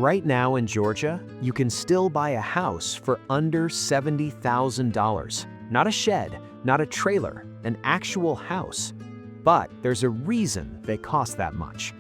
right now in Georgia, you can still buy a house for under $70,000. Not a shed, not a trailer, an actual house. But there's a reason they cost that much.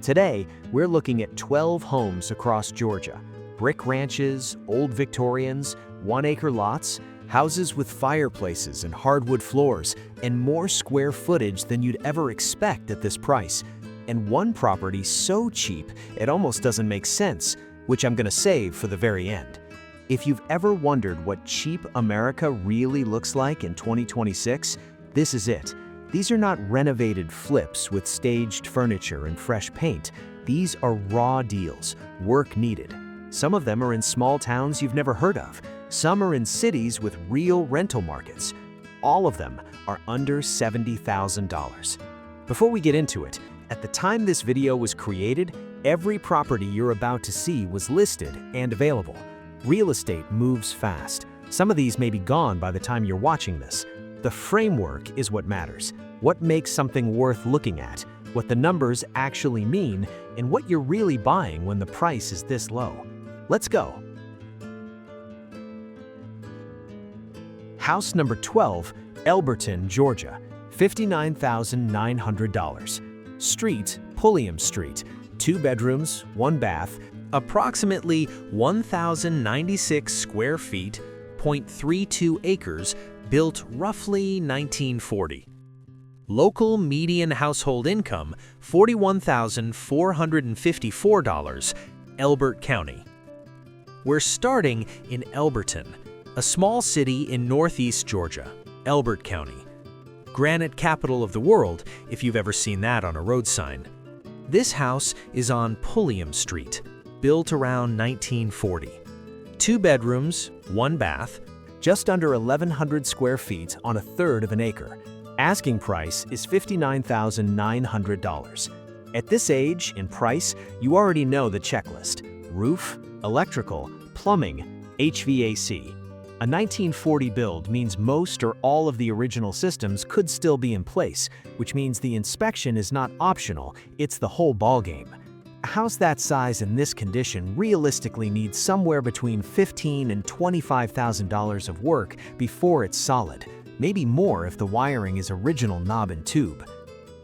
Today, we're looking at 12 homes across Georgia. Brick ranches, old Victorians, one-acre lots, houses with fireplaces and hardwood floors, and more square footage than you'd ever expect at this price. And one property so cheap, it almost doesn't make sense, which I'm gonna save for the very end. If you've ever wondered what cheap America really looks like in 2026, this is it. These are not renovated flips with staged furniture and fresh paint. These are raw deals, work needed. Some of them are in small towns you've never heard of. Some are in cities with real rental markets. All of them are under $70,000. Before we get into it, at the time this video was created, every property you're about to see was listed and available. Real estate moves fast. Some of these may be gone by the time you're watching this. The framework is what matters. What makes something worth looking at, what the numbers actually mean, and what you're really buying when the price is this low. Let's go. House number 12, Elberton, Georgia, $59,900. Street, Pulliam Street, 2 bedrooms, 1 bath, approximately 1,096 square feet, 0.32 acres, built roughly 1940. Local median household income, $41,454, Elbert County. We're starting in Elberton, a small city in northeast Georgia, Elbert County. Granite capital of the world, if you've ever seen that on a road sign. This house is on Pulliam Street, built around 1940. 2 bedrooms, 1 bath, just under 1,100 square feet on 1/3 of an acre. Asking price is $59,900. At this age and price, you already know the checklist: roof, electrical, plumbing, HVAC. A 1940 build means most or all of the original systems could still be in place, which means the inspection is not optional, it's the whole ballgame. A house that size in this condition realistically needs somewhere between $15,000 and $25,000 of work before it's solid, maybe more if the wiring is original knob and tube.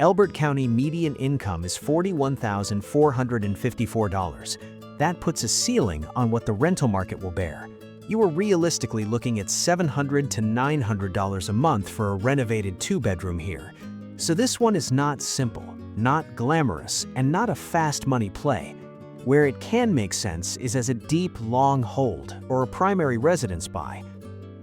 Elbert County median income is $41,454. That puts a ceiling on what the rental market will bear. You are realistically looking at $700 to $900 a month for a renovated 2-bedroom here. So this one is not simple, not glamorous, and not a fast money play. Where it can make sense is as a deep, long hold or a primary residence buy.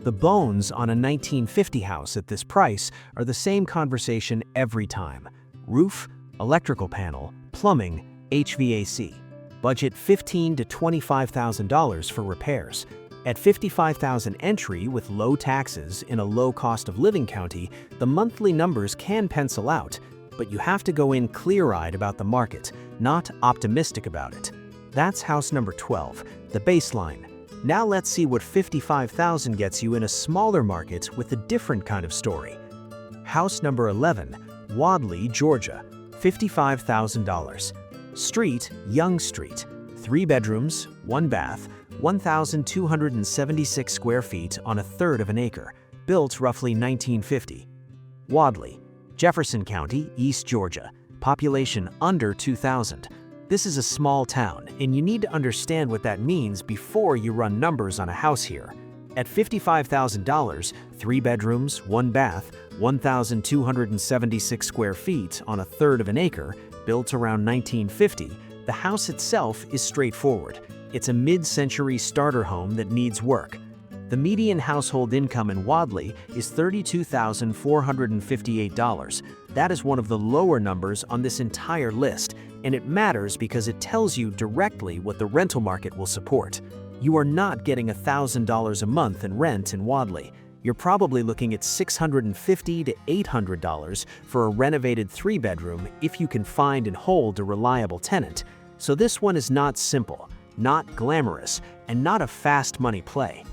The bones on a 1950 house at this price are the same conversation every time: roof, electrical panel, plumbing, HVAC. Budget $15,000 to $25,000 for repairs. At $55,000 entry with low taxes in a low cost of living county, the monthly numbers can pencil out, but you have to go in clear-eyed about the market, not optimistic about it. That's house number 12, the baseline. Now let's see what $55,000 gets you in a smaller market with a different kind of story. House number 11, Wadley, Georgia, $55,000. Street, Young Street, 3 bedrooms, 1 bath, 1,276 square feet on 1/3 of an acre, built roughly 1950. Wadley, Jefferson County, East Georgia, population under 2,000. This is a small town, and you need to understand what that means before you run numbers on a house here. At $55,000, 3 bedrooms, 1 bath, 1,276 square feet on 1/3 of an acre, built around 1950, the house itself is straightforward. It's a mid-century starter home that needs work. The median household income in Wadley is $32,458. That is one of the lower numbers on this entire list, and it matters because it tells you directly what the rental market will support. You are not getting $1,000 a month in rent in Wadley. You're probably looking at $650 to $800 for a renovated 3-bedroom if you can find and hold a reliable tenant. So this one is not simple, not glamorous, and not a fast money play.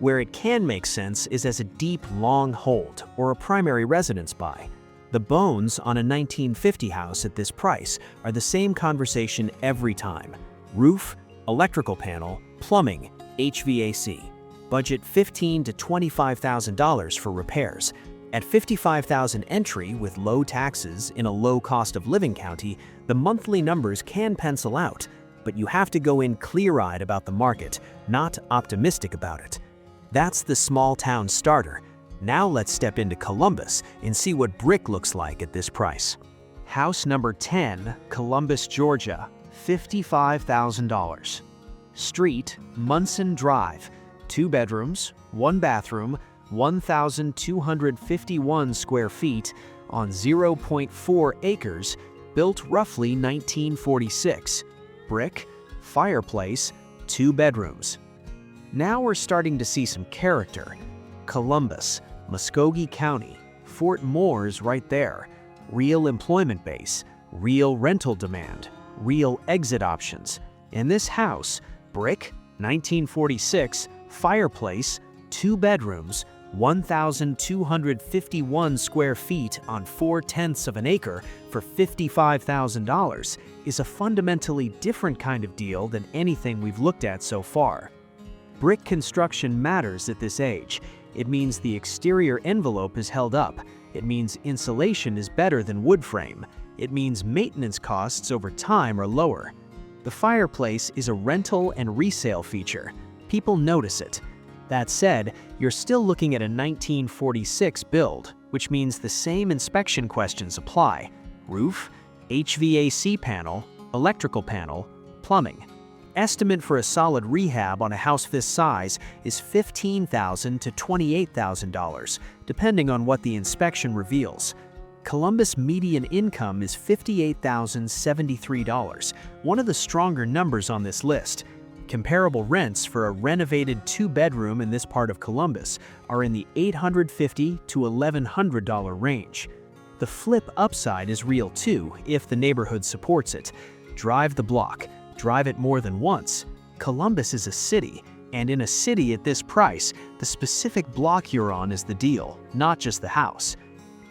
Where it can make sense is as a deep, long hold or a primary residence buy. The bones on a 1950 house at this price are the same conversation every time: roof, electrical panel, plumbing, HVAC. Budget $15,000 to $25,000 for repairs. At $55,000 entry with low taxes in a low cost of living county, the monthly numbers can pencil out, but you have to go in clear-eyed about the market, not optimistic about it. That's the small town starter. Now let's step into Columbus and see what brick looks like at this price. House number 10, Columbus, Georgia, $55,000. Street, Munson Drive, 2 bedrooms, 1 bathroom, 1,251 square feet on 0.4 acres, built roughly 1946. Brick, fireplace, 2 bedrooms. Now we're starting to see some character. Columbus, Muskogee County, Fort Moore's right there. Real employment base, real rental demand, real exit options. And this house, brick, 1946, fireplace, 2 bedrooms, 1,251 square feet on 4/10 of an acre for $55,000 is a fundamentally different kind of deal than anything we've looked at so far. Brick construction matters at this age. It means the exterior envelope is held up. It means insulation is better than wood frame. It means maintenance costs over time are lower. The fireplace is a rental and resale feature. People notice it. That said, you're still looking at a 1946 build, which means the same inspection questions apply: roof, HVAC panel, electrical panel, plumbing. Estimate for a solid rehab on a house this size is $15,000 to $28,000, depending on what the inspection reveals. Columbus median income is $58,073, one of the stronger numbers on this list. Comparable rents for a renovated 2-bedroom in this part of Columbus are in the $850 to $1,100 range. The flip upside is real too, if the neighborhood supports it. Drive the block, drive it more than once. Columbus is a city, and in a city at this price, the specific block you're on is the deal, not just the house.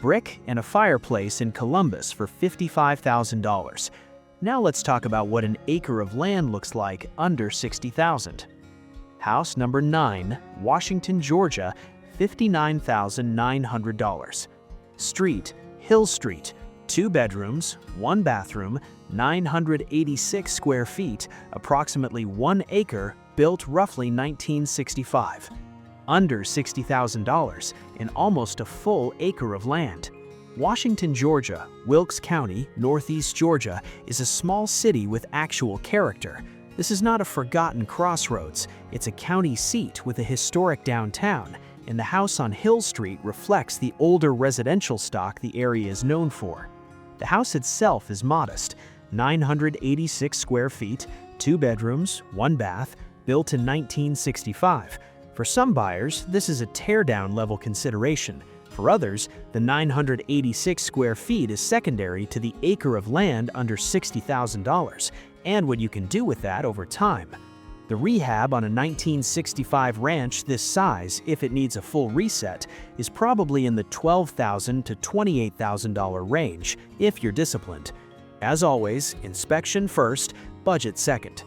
Brick and a fireplace in Columbus for $55,000. Now let's talk about what an acre of land looks like under $60,000. House number 9, Washington, Georgia, $59,900. Street, Hill Street, 2 bedrooms, 1 bathroom, 986 square feet, approximately 1 acre, built roughly 1965. Under $60,000 and almost a full acre of land. Washington, Georgia, Wilkes County, Northeast Georgia, is a small city with actual character. This is not a forgotten crossroads. It's a county seat with a historic downtown, and the house on Hill Street reflects the older residential stock the area is known for. The house itself is modest, 986 square feet, 2 bedrooms, 1 bath, built in 1965. For some buyers, this is a teardown level consideration. For others, the 986 square feet is secondary to the acre of land under $60,000 and what you can do with that over time. The rehab on a 1965 ranch this size, if it needs a full reset, is probably in the $12,000 to $28,000 range if you're disciplined. As always, inspection first, budget second.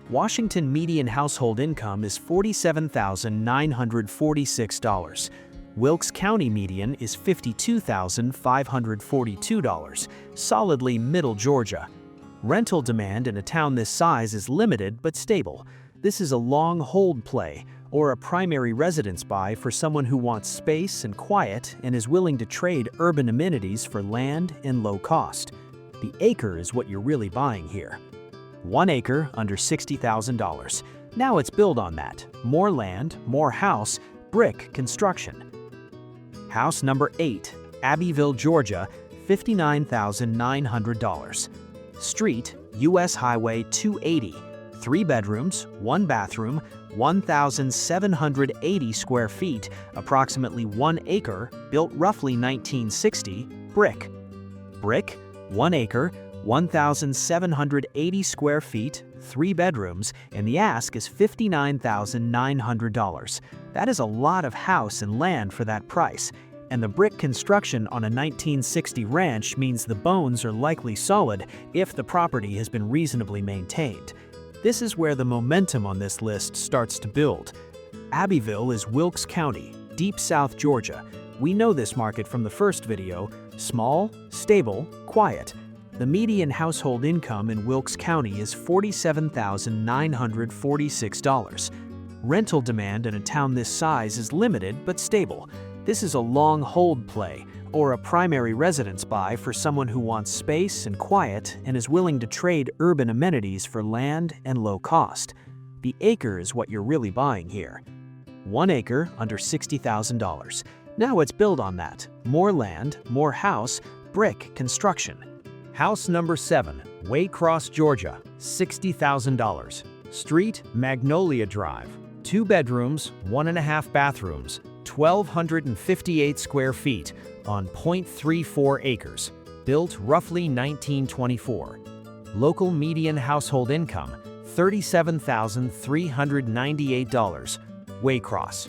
Washington median household income is $47,946. Wilkes County median is $52,542, solidly middle Georgia. Rental demand in a town this size is limited but stable. This is a long hold play, or a primary residence buy for someone who wants space and quiet and is willing to trade urban amenities for land and low cost. The acre is what you're really buying here. 1 acre under $60,000. Now it's build on that. More land, more house, brick construction. House number 8, Abbeville, Georgia, $59,900. Street, US Highway 280, 3 bedrooms, 1 bathroom, 1,780 square feet, approximately 1 acre, built roughly 1960, brick. Brick, 1 acre, 1,780 square feet, 3 bedrooms, and the ask is $59,900. That is a lot of house and land for that price, and the brick construction on a 1960 ranch means the bones are likely solid if the property has been reasonably maintained. This is where the momentum on this list starts to build. Abbeville is Wilkes County, deep South Georgia. We know this market from the first video: small, stable, quiet. The median household income in Wilkes County is $47,946. Rental demand in a town this size is limited but stable. This is a long hold play, or a primary residence buy for someone who wants space and quiet and is willing to trade urban amenities for land and low cost. The acre is what you're really buying here. 1 acre under $60,000. Now let's build on that. More land, more house, brick construction. House number 7, Waycross, Georgia, $60,000. Street, Magnolia Drive. 2 bedrooms, 1.5 bathrooms, 1,258 square feet on 0.34 acres. Built roughly 1924. Local median household income, $37,398. Waycross.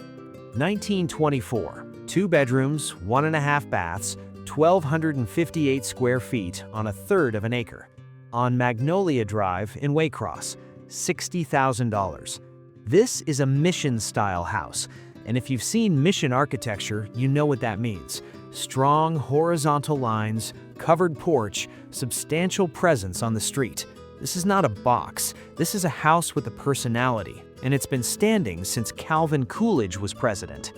1924. 2 bedrooms, 1.5 baths, 1,258 square feet on 1/3 of an acre. On Magnolia Drive in Waycross, $60,000. This is a mission-style house, and if you've seen mission architecture, you know what that means. Strong horizontal lines, covered porch, substantial presence on the street. This is not a box. This is a house with a personality, and it's been standing since Calvin Coolidge was president.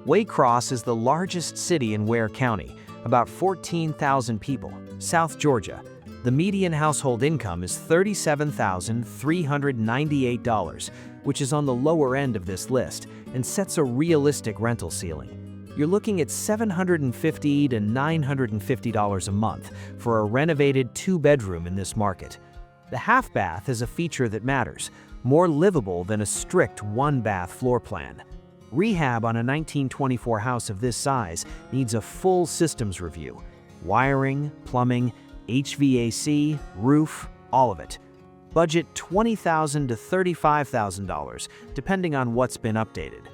Waycross is the largest city in Ware County, about 14,000 people, South Georgia. The median household income is $37,398, which is on the lower end of this list and sets a realistic rental ceiling. You're looking at $750 to $950 a month for a renovated 2-bedroom in this market. The half bath is a feature that matters, more livable than a strict 1-bath floor plan. Rehab on a 1924 house of this size needs a full systems review. Wiring, plumbing, HVAC, roof, all of it. Budget $20,000 to $35,000, depending on what's been updated.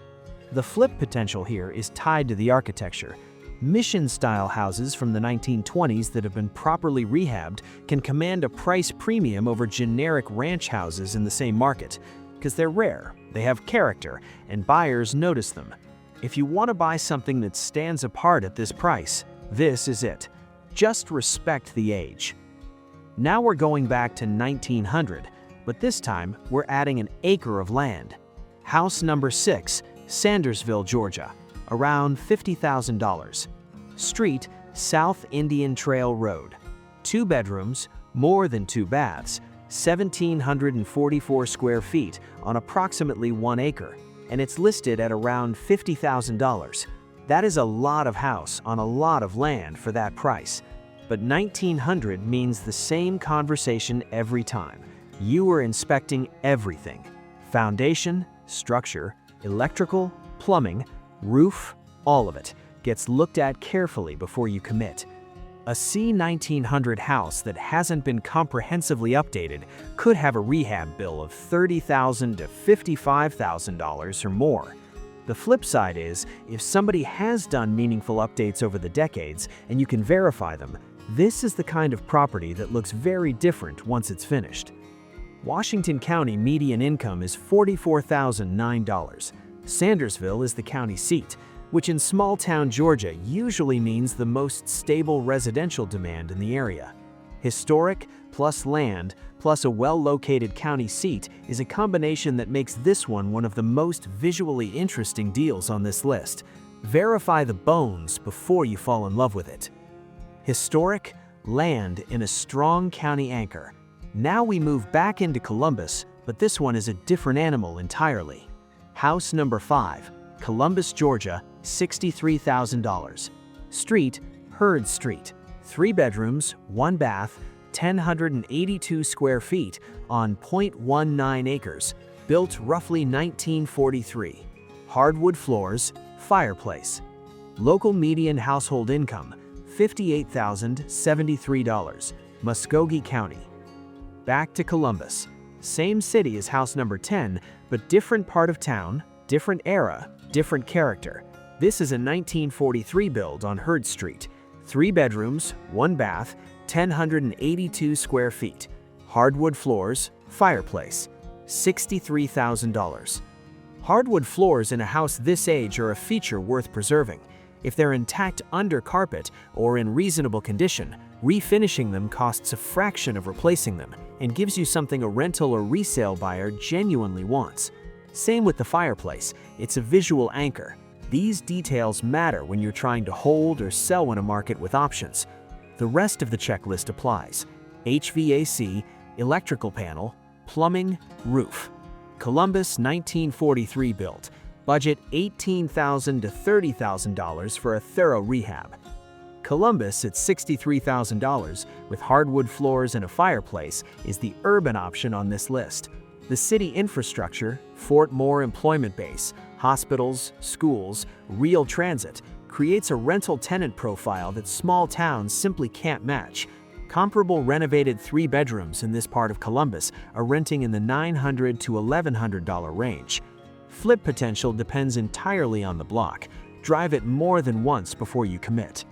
The flip potential here is tied to the architecture. Mission-style houses from the 1920s that have been properly rehabbed can command a price premium over generic ranch houses in the same market, because they're rare, they have character, and buyers notice them. If you want to buy something that stands apart at this price, this is it. Just respect the age. Now we're going back to 1900, but this time we're adding an acre of land. House number 6, Sandersville, Georgia, around $50,000. Street, South Indian Trail Road. 2 bedrooms, more than 2 baths, 1,744 square feet on approximately 1 acre, and it's listed at around $50,000. That is a lot of house on a lot of land for that price. But 1900 means the same conversation every time. You are inspecting everything. Foundation, structure, electrical, plumbing, roof, all of it gets looked at carefully before you commit. A C-1900 house that hasn't been comprehensively updated could have a rehab bill of $30,000 to $55,000 or more. The flip side is, if somebody has done meaningful updates over the decades and you can verify them, this is the kind of property that looks very different once it's finished. Washington County median income is $44,009. Sandersville is the county seat, which in small-town Georgia usually means the most stable residential demand in the area. Historic plus land plus a well-located county seat is a combination that makes this one of the most visually interesting deals on this list. Verify the bones before you fall in love with it. Historic, land in a strong county anchor. Now we move back into Columbus, but this one is a different animal entirely. House number 5, Columbus, Georgia, $63,000. Street, Hurd Street. 3 bedrooms, 1 bath, 1,082 square feet on 0.19 acres. Built roughly 1943. Hardwood floors, fireplace. Local median household income, $58,073. Muskogee County. Back to Columbus. Same city as house number 10, but different part of town, different era, different character. This is a 1943 build on Hurd Street. 3 bedrooms, 1 bath, 1,082 square feet. Hardwood floors, Fireplace, $63,000. Hardwood floors in a house this age are a feature worth preserving. If they're intact under carpet or in reasonable condition, refinishing them costs a fraction of replacing them and gives you something a rental or resale buyer genuinely wants. Same with the fireplace, it's a visual anchor. These details matter when you're trying to hold or sell in a market with options. The rest of the checklist applies: HVAC, electrical panel, plumbing, roof. Columbus 1943 built. Budget $18,000 to $30,000 for a thorough rehab. Columbus at $63,000 with hardwood floors and a fireplace is the urban option on this list. The city infrastructure, Fort Moore employment base, hospitals, schools, real transit, creates a rental tenant profile that small towns simply can't match. Comparable renovated 3 bedrooms in this part of Columbus are renting in the $900 to $1,100 range. Flip potential depends entirely on the block. Drive it more than once before you commit.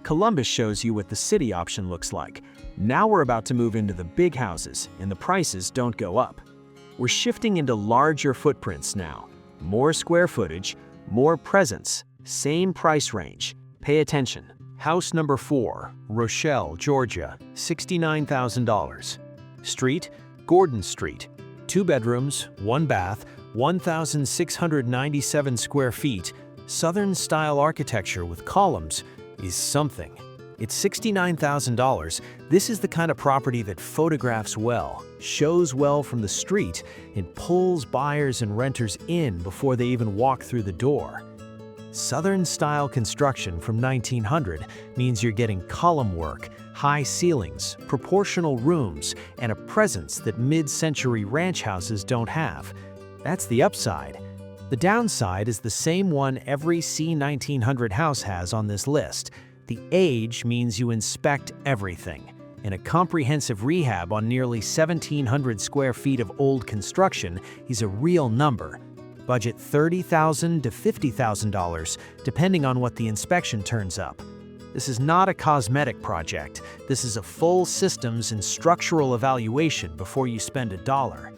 Columbus shows you what the city option looks like. Now we're about to move into the big houses, and the prices don't go up. We're shifting into larger footprints now. More square footage, more presence, same price range. Pay attention. House number 4, Rochelle, Georgia, $69,000. Street, Gordon Street. 2 bedrooms, 1 bath, 1,697 square feet. Southern-style architecture with columns is something. It's $69,000. This is the kind of property that photographs well, shows well from the street, and pulls buyers and renters in before they even walk through the door. Southern-style construction from 1900 means you're getting column work, high ceilings, proportional rooms, and a presence that mid-century ranch houses don't have. That's the upside. The downside is the same one every C-1900 house has on this list. The age means you inspect everything, and a comprehensive rehab on nearly 1,700 square feet of old construction is a real number. Budget $30,000 to $50,000, depending on what the inspection turns up. This is not a cosmetic project. This is a full systems and structural evaluation before you spend a dollar.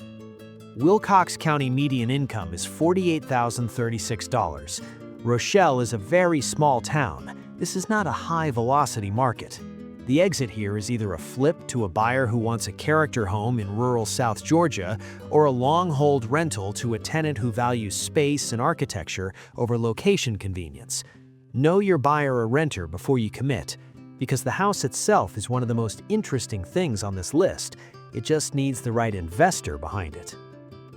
Wilcox County median income is $48,036. Rochelle is a very small town. This is not a high-velocity market. The exit here is either a flip to a buyer who wants a character home in rural South Georgia, or a long-hold rental to a tenant who values space and architecture over location convenience. Know your buyer or renter before you commit, because the house itself is one of the most interesting things on this list. It just needs the right investor behind it.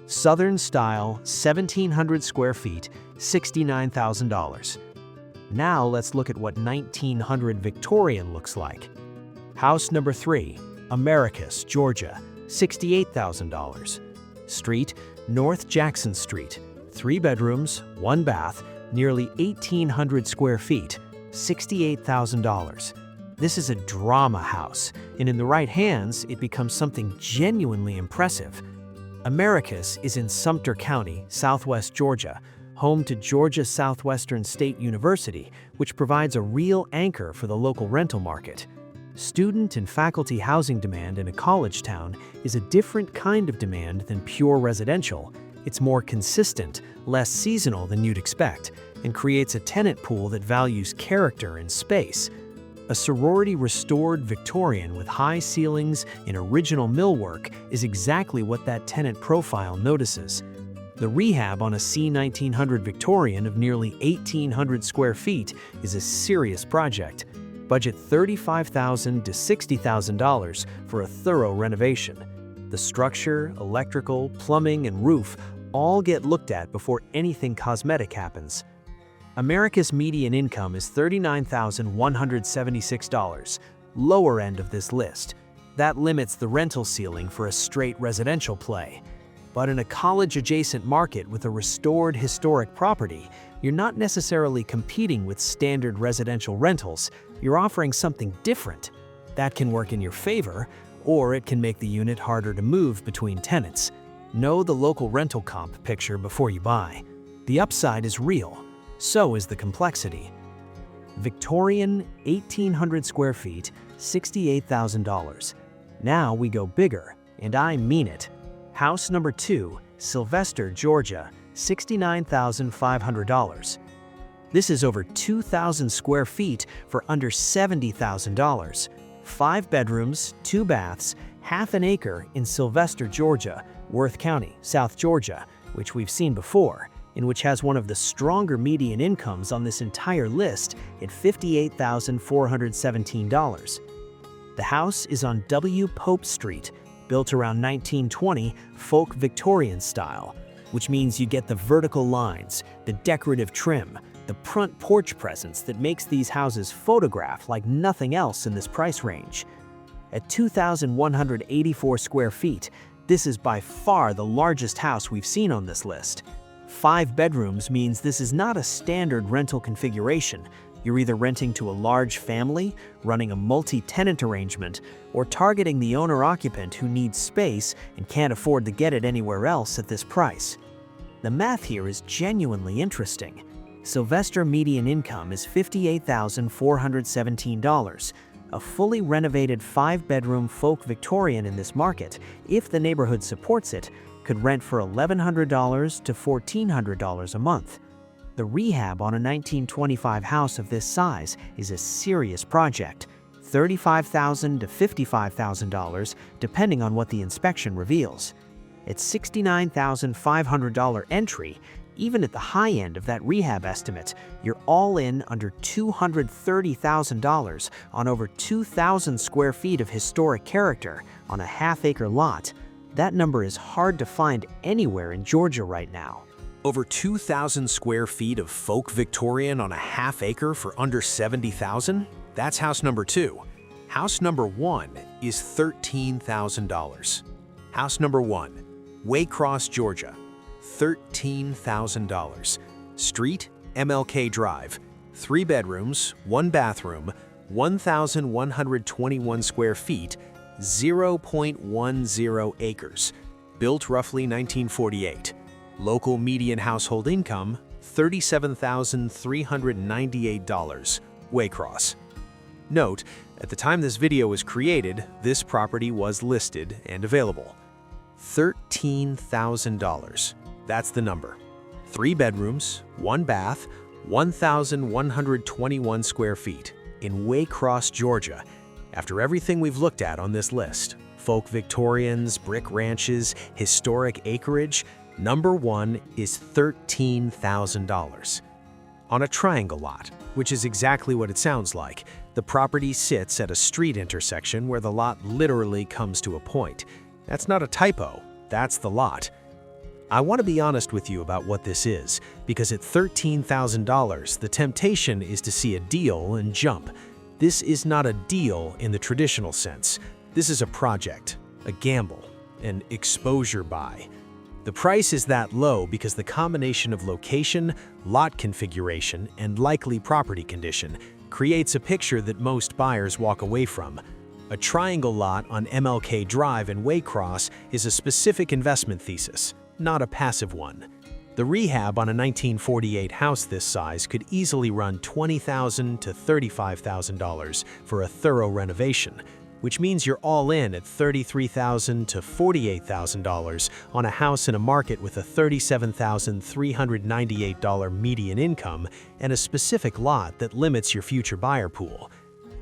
Southern style, 1,700 square feet, $69,000. Now let's look at what 1900 Victorian looks like. House number 3, Americus, Georgia, $68,000. Street, North Jackson Street. 3 bedrooms, 1 bath, nearly 1,800 square feet, $68,000. This is a drama house, and in the right hands, it becomes something genuinely impressive. Americus is in Sumter County, Southwest Georgia, home to Georgia Southwestern State University, which provides a real anchor for the local rental market. Student and faculty housing demand in a college town is a different kind of demand than pure residential. It's more consistent, less seasonal than you'd expect, and creates a tenant pool that values character and space. A sorority-restored Victorian with high ceilings and original millwork is exactly what that tenant profile notices. The rehab on a C-1900 Victorian of nearly 1,800 square feet is a serious project. Budget $35,000 to $60,000 for a thorough renovation. The structure, electrical, plumbing, and roof all get looked at before anything cosmetic happens. America's median income is $39,176, lower end of this list. That limits the rental ceiling for a straight residential play. But in a college-adjacent market with a restored historic property, you're not necessarily competing with standard residential rentals. You're offering something different. That can work in your favor, or it can make the unit harder to move between tenants. Know the local rental comp picture before you buy. The upside is real. So is the complexity. Victorian, 1,800 square feet, $68,000. Now we go bigger, and I mean it. House number 2, Sylvester, Georgia, $69,500. This is over 2,000 square feet for under $70,000. 5 bedrooms, 2 baths, half an acre in Sylvester, Georgia, Worth County, South Georgia, which we've seen before, and which has one of the stronger median incomes on this entire list at $58,417. The house is on W. Pope Street, built around 1920 folk Victorian style, which means you get the vertical lines, the decorative trim, the front porch presence that makes these houses photograph like nothing else in this price range. At 2,184 square feet, this is by far the largest house we've seen on this list. 5 bedrooms means this is not a standard rental configuration. You're either renting to a large family, running a multi-tenant arrangement, or targeting the owner-occupant who needs space and can't afford to get it anywhere else at this price. The math here is genuinely interesting. Sylvester median income is $58,417. A fully renovated 5-bedroom folk Victorian in this market, if the neighborhood supports it, could rent for $1,100 to $1,400 a month. The rehab on a 1925 house of this size is a serious project, $35,000 to $55,000 depending on what the inspection reveals. At $69,500 entry, even at the high end of that rehab estimate, you're all in under $230,000 on over 2,000 square feet of historic character on a half-acre lot. That number is hard to find anywhere in Georgia right now. Over 2,000 square feet of folk Victorian on a half acre for under $70,000? That's house number 2. House number 1 is $13,000. House number 1, Waycross, Georgia, $13,000. Street, MLK Drive, 3 bedrooms, 1 bathroom, 1,121 square feet, 0.10 acres. Built roughly 1948. Local median household income, $37,398, Waycross. Note, at the time this video was created, this property was listed and available. $13,000. That's the number. 3 bedrooms, 1 bath, 1,121 square feet in Waycross, Georgia. After everything we've looked at on this list, folk Victorians, brick ranches, historic acreage, number 1 is $13,000. On a triangle lot, which is exactly what it sounds like, the property sits at a street intersection where the lot literally comes to a point. That's not a typo, that's the lot. I want to be honest with you about what this is, because at $13,000, the temptation is to see a deal and jump. This is not a deal in the traditional sense. This is a project, a gamble, an exposure buy. The price is that low because the combination of location, lot configuration, and likely property condition creates a picture that most buyers walk away from. A triangle lot on MLK Drive in Waycross is a specific investment thesis, not a passive one. The rehab on a 1948 house this size could easily run $20,000 to $35,000 for a thorough renovation, which means you're all in at $33,000 to $48,000 on a house in a market with a $37,398 median income and a specific lot that limits your future buyer pool.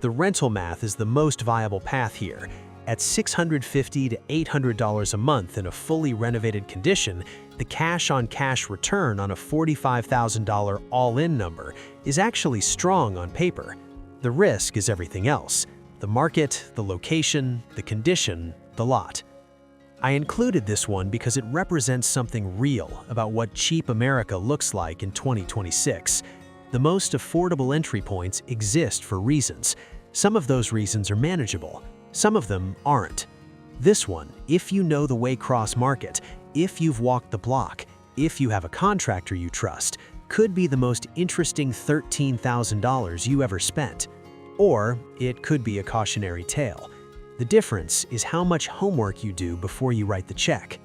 The rental math is the most viable path here. At $650 to $800 a month in a fully renovated condition, the cash-on-cash return on a $45,000 all-in number is actually strong on paper. The risk is everything else. The market, the location, the condition, the lot. I included this one because it represents something real about what cheap America looks like in 2026. The most affordable entry points exist for reasons. Some of those reasons are manageable. Some of them aren't. This one, if you know the Waycross market, if you've walked the block, if you have a contractor you trust, could be the most interesting $13,000 you ever spent. Or it could be a cautionary tale. The difference is how much homework you do before you write the check.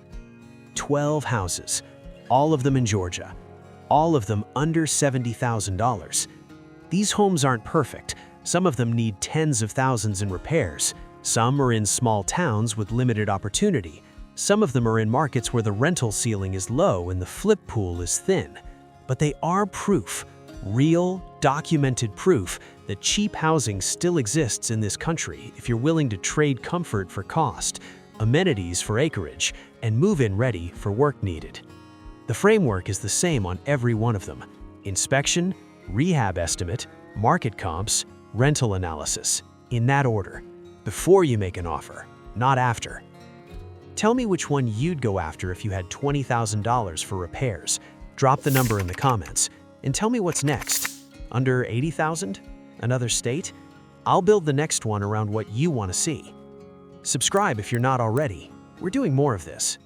12 houses, all of them in Georgia, all of them under $70,000. These homes aren't perfect. Some of them need tens of thousands in repairs. Some are in small towns with limited opportunity. Some of them are in markets where the rental ceiling is low and the flip pool is thin. But they are proof, real, documented proof that cheap housing still exists in this country if you're willing to trade comfort for cost, amenities for acreage, and move-in ready for work needed. The framework is the same on every one of them: inspection, rehab estimate, market comps, rental analysis, in that order, before you make an offer, not after. Tell me which one you'd go after if you had $20,000 for repairs. Drop the number in the comments, and tell me what's next. Under $80,000? Another state? I'll build the next one around what you want to see. Subscribe if you're not already. We're doing more of this.